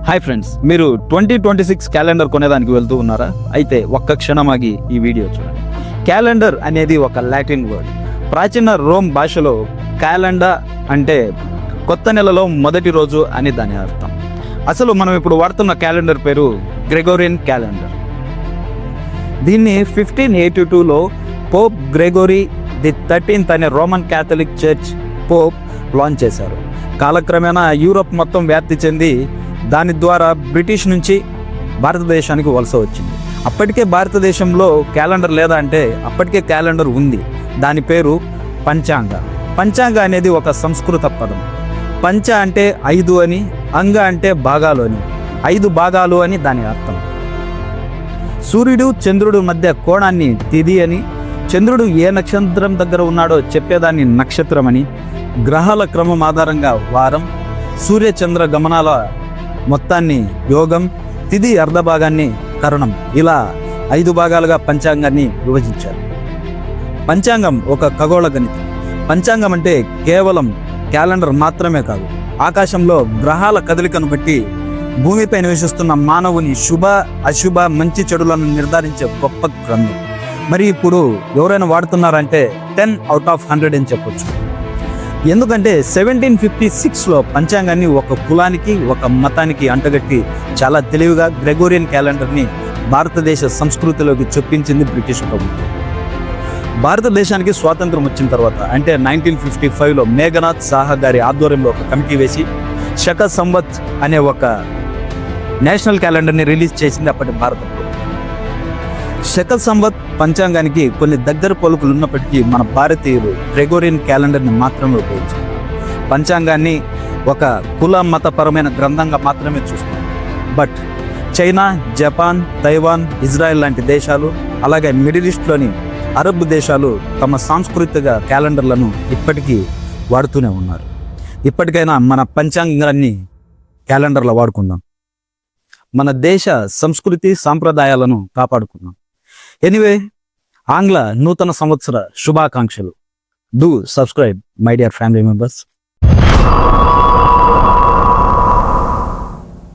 Hi friends, మీరు 2026 calendar కొనేదానికి వెళ్తూ ఉన్నారా? అయితే ఒక్క క్షణం ఆగి ఈ వీడియో చూడండి. క్యాలెండర్ అనేది ఒక లాటిన్ వర్డ్. ప్రాచీన రోమ్ భాషలో క్యాలెండా అంటే కొత్త నెలలో మొదటి రోజు అని దాని అర్థం. అసలు మనం ఇప్పుడు వాడుతున్న క్యాలెండర్ పేరు గ్రెగోరియన్ క్యాలెండర్. దీన్ని 1582లో పోప్ గ్రెగోరీ ది 13th అనే Roman Catholic church Pope launch చేశారు. కాలక్రమేణా యూరోప్ మొత్తం వ్యాప్తి చెంది దాని ద్వారా బ్రిటిష్ నుంచి భారతదేశానికి వలస వచ్చింది. అప్పటికే భారతదేశంలో క్యాలెండర్ లేదా అంటే అప్పటికే క్యాలెండర్ ఉంది. దాని పేరు పంచాంగ. పంచాంగ అనేది ఒక సంస్కృత పదం. పంచ అంటే 5 అని, అంగ అంటే భాగాలు అని, 5 భాగాలు అని దాని అర్థం. సూర్యుడు చంద్రుడు మధ్య కోణాన్ని తిథి అని, చంద్రుడు ఏ నక్షత్రం దగ్గర ఉన్నాడో చెప్పేదాన్ని నక్షత్రం అని, గ్రహాల క్రమం ఆధారంగా వారం, సూర్య చంద్ర గమనాల మొత్తాన్ని యోగం, తిథి అర్ధభాగాన్ని కరణం, ఇలా 5 భాగాలుగా పంచాంగాన్ని విభజించారు. పంచాంగం ఒక ఖగోళ గణితం. పంచాంగం అంటే కేవలం క్యాలెండర్ మాత్రమే కాదు, ఆకాశంలో గ్రహాల కదలికను బట్టి భూమిపై నివసిస్తున్న మానవుని శుభ అశుభ మంచి చెడులను నిర్ధారించే గొప్ప గ్రంథం. మరి ఇప్పుడు ఎవరైనా వాడుతున్నారంటే 10/100 అని చెప్పొచ్చు. ఎందుకంటే 1756లో పంచాంగాన్ని ఒక కులానికి ఒక మతానికి అంటగట్టి చాలా తెలివిగా గ్రెగోరియన్ క్యాలెండర్ని భారతదేశ సంస్కృతిలోకి చొప్పించింది బ్రిటిష్ ప్రభుత్వం. భారతదేశానికి స్వాతంత్రం వచ్చిన తర్వాత అంటే 1955లో మేఘనాథ్ సాహా గారి ఆధ్వర్యంలో ఒక కమిటీ వేసి శక సంవత్ అనే ఒక నేషనల్ క్యాలెండర్ని రిలీజ్ చేసింది అప్పటి భారత ప్రభుత్వం. శక సంవత్ పంచాంగానికి కొన్ని దగ్గర పలుకులు ఉన్నప్పటికీ మన భారతీయులు గ్రెగోరియన్ క్యాలెండర్ని మాత్రమే ఉపయోగించారు. పంచాంగాన్ని ఒక కుల మతపరమైన గ్రంథంగా మాత్రమే చూస్తారు. But China, Japan, Taiwan, Israel లాంటి దేశాలు, అలాగే మిడిల్ ఈస్ట్లోని అరబ్ దేశాలు తమ సాంస్కృతిక క్యాలెండర్లను ఇప్పటికీ వాడుతూనే ఉన్నారు. ఇప్పటికైనా మన పంచాంగాన్ని క్యాలెండర్లో వాడుకుందాం. మన దేశ సంస్కృతి సాంప్రదాయాలను కాపాడుకుందాం. ఎనీవే, ఆంగ్ల నూతన సంవత్సర శుభాకాంక్షలు. Do subscribe my dear family members.